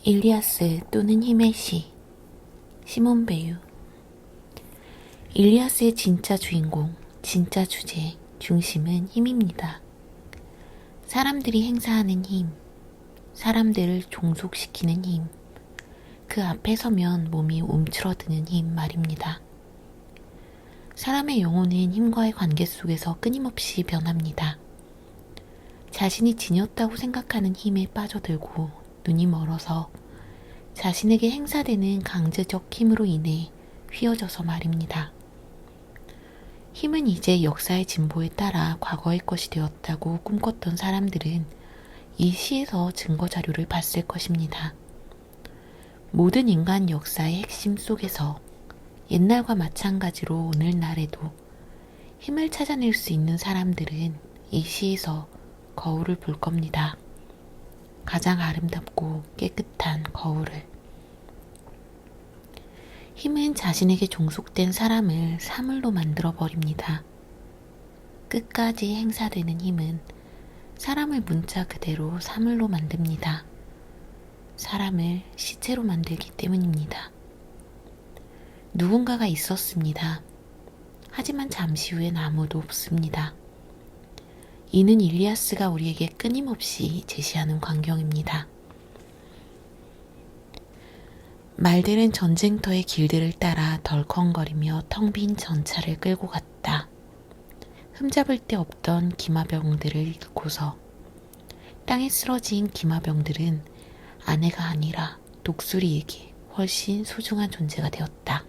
일리아스 또는 힘의 시, 시몬 베유. 일리아스의 진짜 주인공, 진짜 주제, 중심은 힘입니다. 사람들이 행사하는 힘, 사람들을 종속시키는 힘, 그 앞에 서면 몸이 움츠러드는 힘 말입니다. 사람의 영혼은 힘과의 관계 속에서 끊임없이 변합니다. 자신이 지녔다고 생각하는 힘에 빠져들고 눈이 멀어서 자신에게 행사되는 강제적 힘으로 인해 휘어져서 말입니다. 힘은 이제 역사의 진보에 따라 과거의 것이 되었다고 꿈꿨던 사람들은 이 시에서 증거 자료를 봤을 것입니다. 모든 인간 역사의 핵심 속에서 옛날과 마찬가지로 오늘날에도 힘을 찾아낼 수 있는 사람들은 이 시에서 거울을 볼 겁니다. 가장 아름답고 깨끗한 거울을. 힘은 자신에게 종속된 사람을 사물로 만들어 버립니다. 끝까지 행사되는 힘은 사람을 문자 그대로 사물로 만듭니다. 사람을 시체로 만들기 때문입니다. 누군가가 있었습니다. 하지만 잠시 후엔 아무도 없습니다. 이는 일리아스가 우리에게 끊임없이 제시하는 광경입니다. 말들은 전쟁터의 길들을 따라 덜컹거리며 텅 빈 전차를 끌고 갔다. 흠잡을 데 없던 기마병들을 잃고서 땅에 쓰러진 기마병들은 아내가 아니라 독수리에게 훨씬 소중한 존재가 되었다.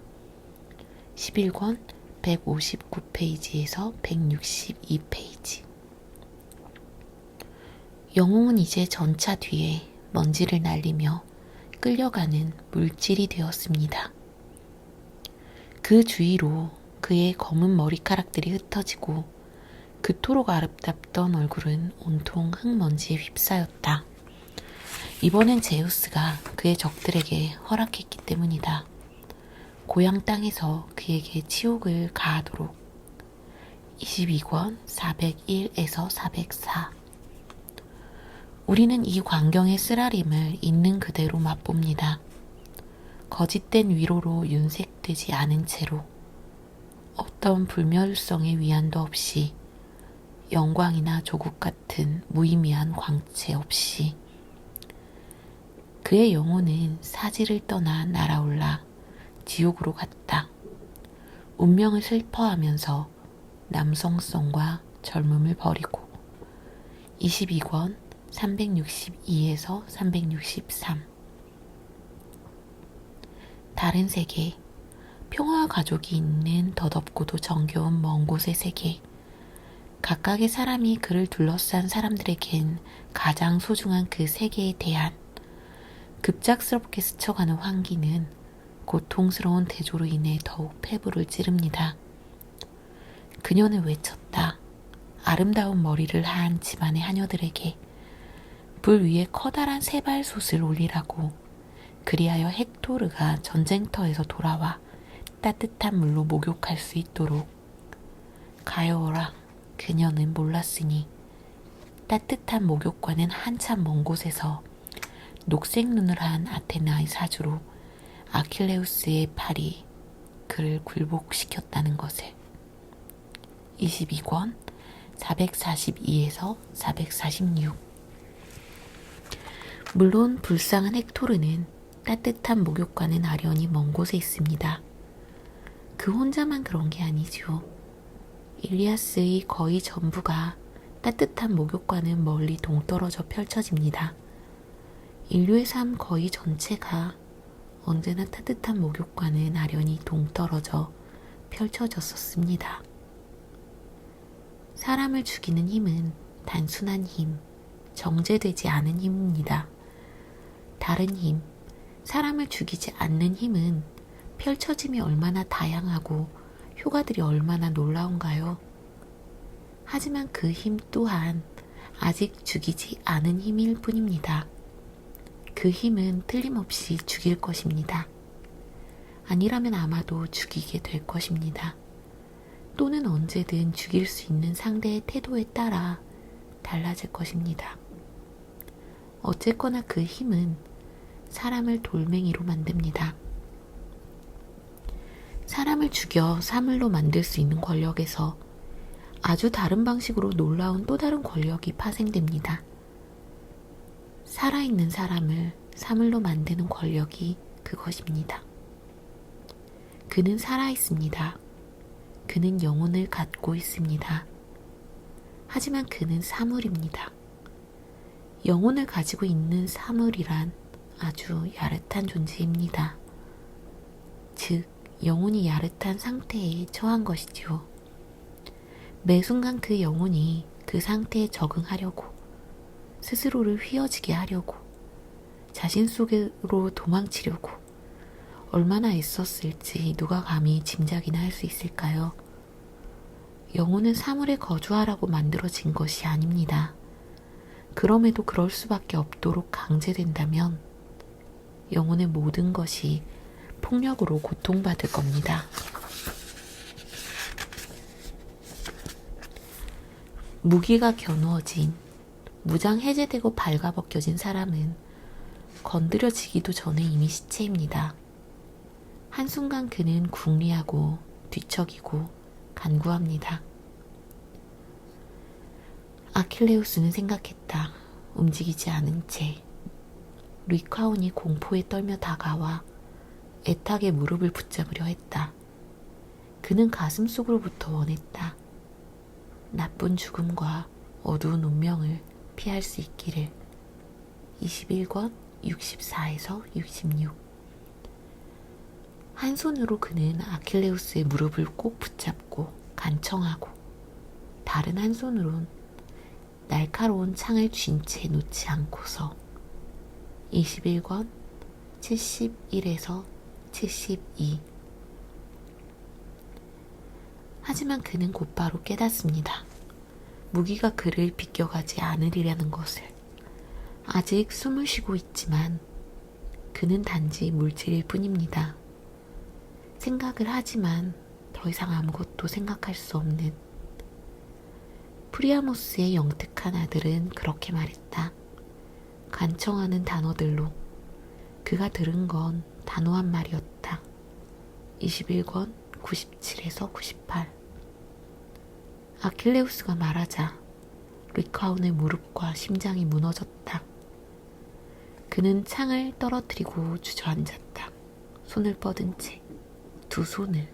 11권 159페이지에서 162페이지. 영웅은 이제 전차 뒤에 먼지를 날리며 끌려가는 물질이 되었습니다. 그 주위로 그의 검은 머리카락들이 흩어지고 그토록 아름답던 얼굴은 온통 흙먼지에 휩싸였다. 이번엔 제우스가 그의 적들에게 허락했기 때문이다. 고향 땅에서 그에게 치욕을 가하도록. 22권 401에서 404. 우리는 이 광경의 쓰라림을 있는 그대로 맛봅니다. 거짓된 위로로 윤색되지 않은 채로 어떤 불멸성의 위안도 없이 영광이나 조국 같은 무의미한 광채 없이 그의 영혼은 사지를 떠나 날아올라 지옥으로 갔다. 운명을 슬퍼하면서 남성성과 젊음을 버리고. 22권 362에서 363. 다른 세계, 평화와 가족이 있는 더덥고도 정겨운 먼 곳의 세계. 각각의 사람이 그를 둘러싼 사람들에겐 가장 소중한 그 세계에 대한 급작스럽게 스쳐가는 환기는 고통스러운 대조로 인해 더욱 폐부를 찌릅니다. 그녀는 외쳤다. 아름다운 머리를 한 집안의 하녀들에게 불 위에 커다란 세발솥을 올리라고. 그리하여 헥토르가 전쟁터에서 돌아와 따뜻한 물로 목욕할 수 있도록. 가여워라. 그녀는 몰랐으니 따뜻한 목욕과는 한참 먼 곳에서 녹색 눈을 한 아테나의 사주로 아킬레우스의 팔이 그를 굴복시켰다는 것을. 22권 442에서 446. 물론 불쌍한 헥토르는 따뜻한 목욕과는 아련히 먼 곳에 있습니다. 그 혼자만 그런 게 아니죠. 일리아스의 거의 전부가 따뜻한 목욕과는 멀리 동떨어져 펼쳐집니다. 인류의 삶 거의 전체가 언제나 따뜻한 목욕과는 아련히 동떨어져 펼쳐졌었습니다. 사람을 죽이는 힘은 단순한 힘, 정제되지 않은 힘입니다. 다른 힘, 사람을 죽이지 않는 힘은 펼쳐짐이 얼마나 다양하고 효과들이 얼마나 놀라운가요? 하지만 그 힘 또한 아직 죽이지 않은 힘일 뿐입니다. 그 힘은 틀림없이 죽일 것입니다. 아니라면 아마도 죽이게 될 것입니다. 또는 언제든 죽일 수 있는 상대의 태도에 따라 달라질 것입니다. 어쨌거나 그 힘은 사람을 돌멩이로 만듭니다. 사람을 죽여 사물로 만들 수 있는 권력에서 아주 다른 방식으로 놀라운 또 다른 권력이 파생됩니다. 살아있는 사람을 사물로 만드는 권력이 그것입니다. 그는 살아있습니다. 그는 영혼을 갖고 있습니다. 하지만 그는 사물입니다. 영혼을 가지고 있는 사물이란 아주 야릇한 존재입니다. 즉, 영혼이 야릇한 상태에 처한 것이지요. 매 순간 그 영혼이 그 상태에 적응하려고, 스스로를 휘어지게 하려고, 자신 속으로 도망치려고 얼마나 애썼을지 누가 감히 짐작이나 할 수 있을까요? 영혼은 사물에 거주하라고 만들어진 것이 아닙니다. 그럼에도 그럴 수밖에 없도록 강제된다면 영혼의 모든 것이 폭력으로 고통받을 겁니다. 무기가 겨누어진, 무장 해제되고 발가벗겨진 사람은 건드려지기도 전에 이미 시체입니다. 한순간 그는 궁리하고 뒤척이고 간구합니다. 아킬레우스는 생각했다. 움직이지 않은 채 리카온이 공포에 떨며 다가와 애타게 무릎을 붙잡으려 했다. 그는 가슴 속으로부터 원했다. 나쁜 죽음과 어두운 운명을 피할 수 있기를. 21권 64에서 66. 한 손으로 그는 아킬레우스의 무릎을 꼭 붙잡고 간청하고, 다른 한 손으론 날카로운 창을 쥔 채 놓지 않고서 21권 71에서 72. 하지만 그는 곧바로 깨닫습니다. 무기가 그를 비껴가지 않으리라는 것을. 아직 숨을 쉬고 있지만 그는 단지 물질일 뿐입니다. 생각을 하지만 더 이상 아무것도 생각할 수 없는. 프리아모스의 영특한 아들은 그렇게 말했다. 간청하는 단어들로. 그가 들은 건 단호한 말이었다. 21권 97에서 98. 아킬레우스가 말하자 리카온의 무릎과 심장이 무너졌다. 그는 창을 떨어뜨리고 주저앉았다. 손을 뻗은 채, 두 손을.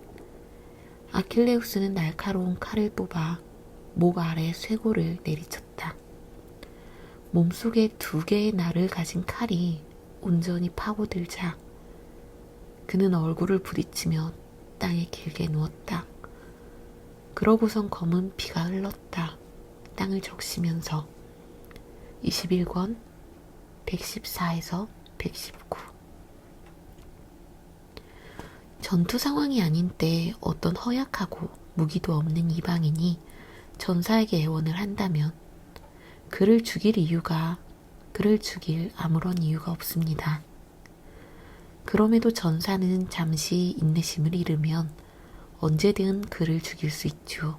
아킬레우스는 날카로운 칼을 뽑아 목 아래 쇄골을 내리쳤다. 몸속에 두 개의 날을 가진 칼이 온전히 파고들자 그는 얼굴을 부딪히며 땅에 길게 누웠다. 그러고선 검은 피가 흘렀다. 땅을 적시면서. 21권 114에서 119. 전투 상황이 아닌 때 어떤 허약하고 무기도 없는 이방인이 전사에게 애원을 한다면 그를 죽일 아무런 이유가 없습니다. 그럼에도 전사는 잠시 인내심을 잃으면 언제든 그를 죽일 수 있죠.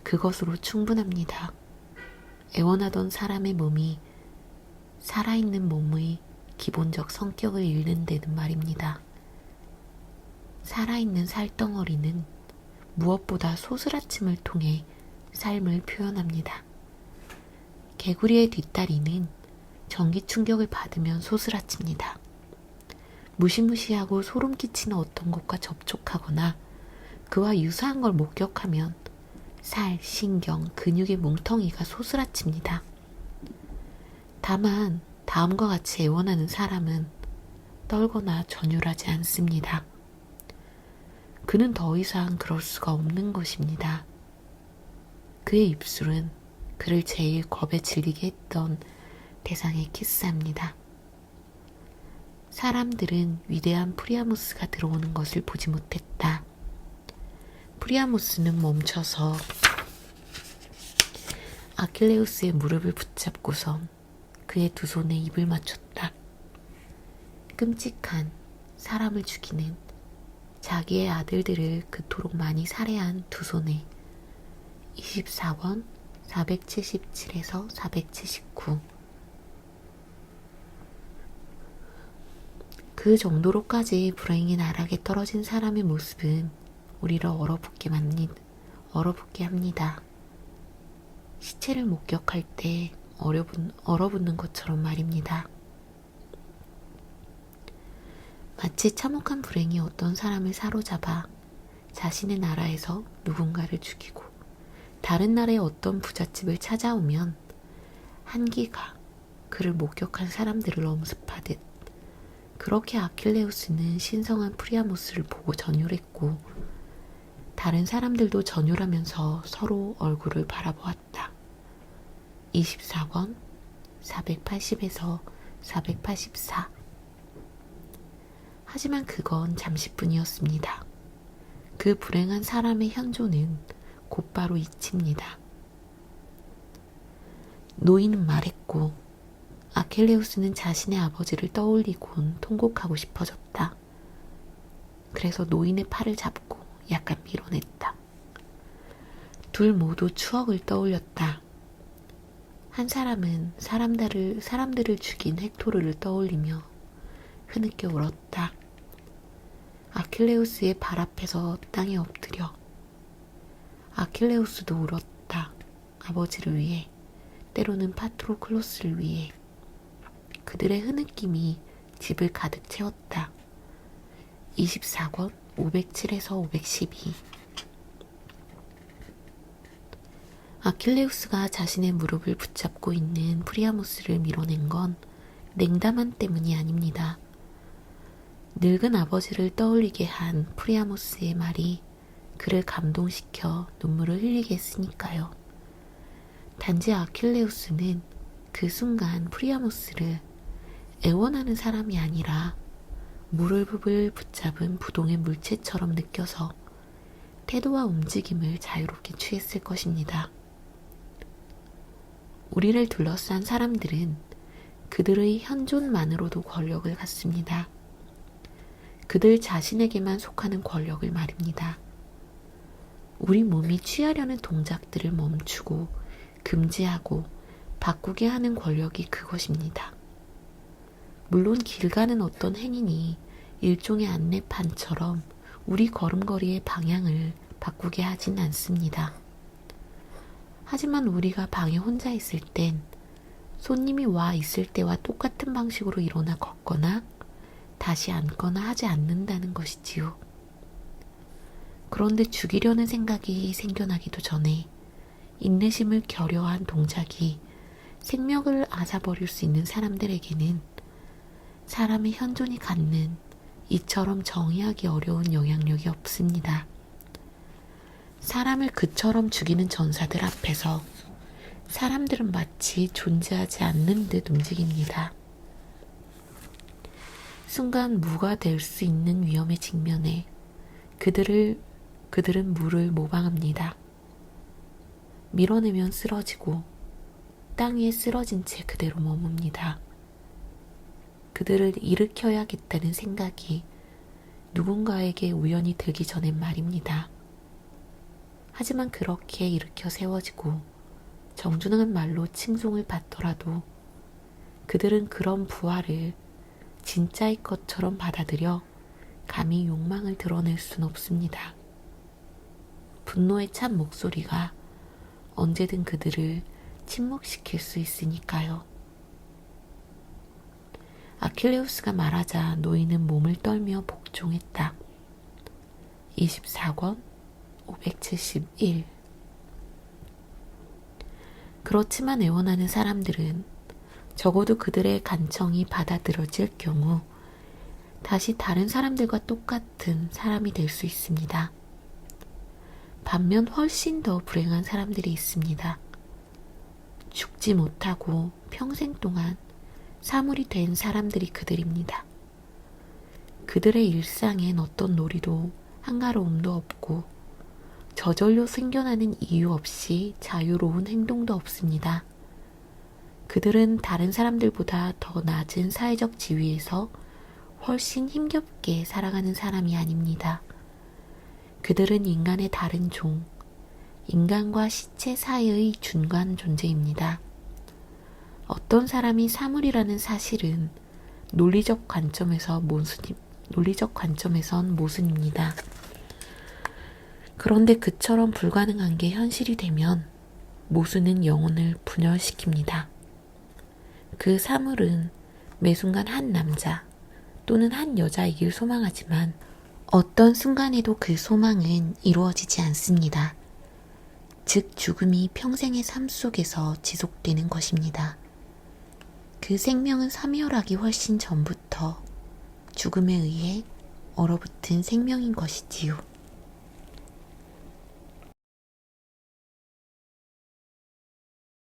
그것으로 충분합니다. 애원하던 사람의 몸이 살아있는 몸의 기본적 성격을 잃는 데는 말입니다. 살아있는 살덩어리는 무엇보다 소스라침을 통해 삶을 표현합니다. 개구리의 뒷다리는 전기 충격을 받으면 소스라칩니다. 무시무시하고 소름 끼치는 어떤 것과 접촉하거나 그와 유사한 걸 목격하면 살, 신경, 근육의 뭉텅이가 소스라칩니다. 다만 다음과 같이 애원하는 사람은 떨거나 전율하지 않습니다. 그는 더 이상 그럴 수가 없는 것입니다. 그의 입술은 그를 제일 겁에 질리게 했던 대상에 키스합니다. 사람들은 위대한 프리아모스가 들어오는 것을 보지 못했다. 프리아모스는 멈춰서 아킬레우스의 무릎을 붙잡고선 그의 두 손에 입을 맞췄다. 끔찍한, 사람을 죽이는 자기의 아들들을 그토록 많이 살해한 두 손에. 24권 477에서 479. 그 정도로까지 불행의 나락에 떨어진 사람의 모습은 우리를 얼어붙게 합니다. 시체를 목격할 때 얼어붙는 것처럼 말입니다. 마치 참혹한 불행이 어떤 사람을 사로잡아 자신의 나라에서 누군가를 죽이고 다른 나라의 어떤 부잣집을 찾아오면 한기가 그를 목격한 사람들을 엄습하듯 그렇게 아킬레우스는 신성한 프리아모스를 보고 전율했고 다른 사람들도 전율하면서 서로 얼굴을 바라보았다. 24권 480에서 484. 하지만 그건 잠시뿐이었습니다. 그 불행한 사람의 현존은 곧바로 잊힙니다. 노인은 말했고 아킬레우스는 자신의 아버지를 떠올리곤 통곡하고 싶어졌다. 그래서 노인의 팔을 잡고 약간 밀어냈다. 둘 모두 추억을 떠올렸다. 한 사람은 사람들을 죽인 헥토르를 떠올리며 흐느껴 울었다. 아킬레우스의 발 앞에서 땅에 엎드려. 아킬레우스도 울었다. 아버지를 위해, 때로는 파트로클로스를 위해. 그들의 흐느낌이 집을 가득 채웠다. 24권 507에서 512. 아킬레우스가 자신의 무릎을 붙잡고 있는 프리아모스를 밀어낸 건 냉담함 때문이 아닙니다. 늙은 아버지를 떠올리게 한 프리아모스의 말이 그를 감동시켜 눈물을 흘리게 했으니까요. 단지 아킬레우스는 그 순간 프리아모스를 애원하는 사람이 아니라 무릎을 붙잡은 부동의 물체처럼 느껴서 태도와 움직임을 자유롭게 취했을 것입니다. 우리를 둘러싼 사람들은 그들의 현존만으로도 권력을 갖습니다. 그들 자신에게만 속하는 권력을 말입니다. 우리 몸이 취하려는 동작들을 멈추고 금지하고 바꾸게 하는 권력이 그것입니다. 물론 길 가는 어떤 행인이 일종의 안내판처럼 우리 걸음걸이의 방향을 바꾸게 하진 않습니다. 하지만 우리가 방에 혼자 있을 땐 손님이 와 있을 때와 똑같은 방식으로 일어나 걷거나 다시 앉거나 하지 않는다는 것이지요. 그런데 죽이려는 생각이 생겨나기도 전에 인내심을 겨려한 동작이 생명을 앗아버릴 수 있는 사람들에게는 사람의 현존이 갖는 이처럼 정의하기 어려운 영향력이 없습니다. 사람을 그처럼 죽이는 전사들 앞에서 사람들은 마치 존재하지 않는 듯 움직입니다. 순간 무가 될 수 있는 위험에 직면해 그들은 무를 모방합니다. 밀어내면 쓰러지고 땅 위에 쓰러진 채 그대로 머뭅니다. 그들을 일으켜야겠다는 생각이 누군가에게 우연히 들기 전엔 말입니다. 하지만 그렇게 일으켜 세워지고 정중한 말로 칭송을 받더라도 그들은 그런 부활을 진짜의 것처럼 받아들여 감히 욕망을 드러낼 순 없습니다. 분노에 찬 목소리가 언제든 그들을 침묵시킬 수 있으니까요. 아킬레우스가 말하자 노인은 몸을 떨며 복종했다. 24권 571. 그렇지만 애원하는 사람들은 적어도 그들의 간청이 받아들여질 경우 다시 다른 사람들과 똑같은 사람이 될 수 있습니다. 반면 훨씬 더 불행한 사람들이 있습니다. 죽지 못하고 평생 동안 사물이 된 사람들이 그들입니다. 그들의 일상엔 어떤 놀이도 한가로움도 없고 저절로 생겨나는 이유 없이 자유로운 행동도 없습니다. 그들은 다른 사람들보다 더 낮은 사회적 지위에서 훨씬 힘겹게 살아가는 사람이 아닙니다. 그들은 인간의 다른 종, 인간과 시체 사이의 중간 존재입니다. 어떤 사람이 사물이라는 사실은 논리적 관점에선 모순입니다. 그런데 그처럼 불가능한 게 현실이 되면 모순은 영혼을 분열시킵니다. 그 사물은 매 순간 한 남자 또는 한 여자이길 소망하지만 어떤 순간에도 그 소망은 이루어지지 않습니다. 즉 죽음이 평생의 삶 속에서 지속되는 것입니다. 그 생명은 사멸하기 훨씬 전부터 죽음에 의해 얼어붙은 생명인 것이지요.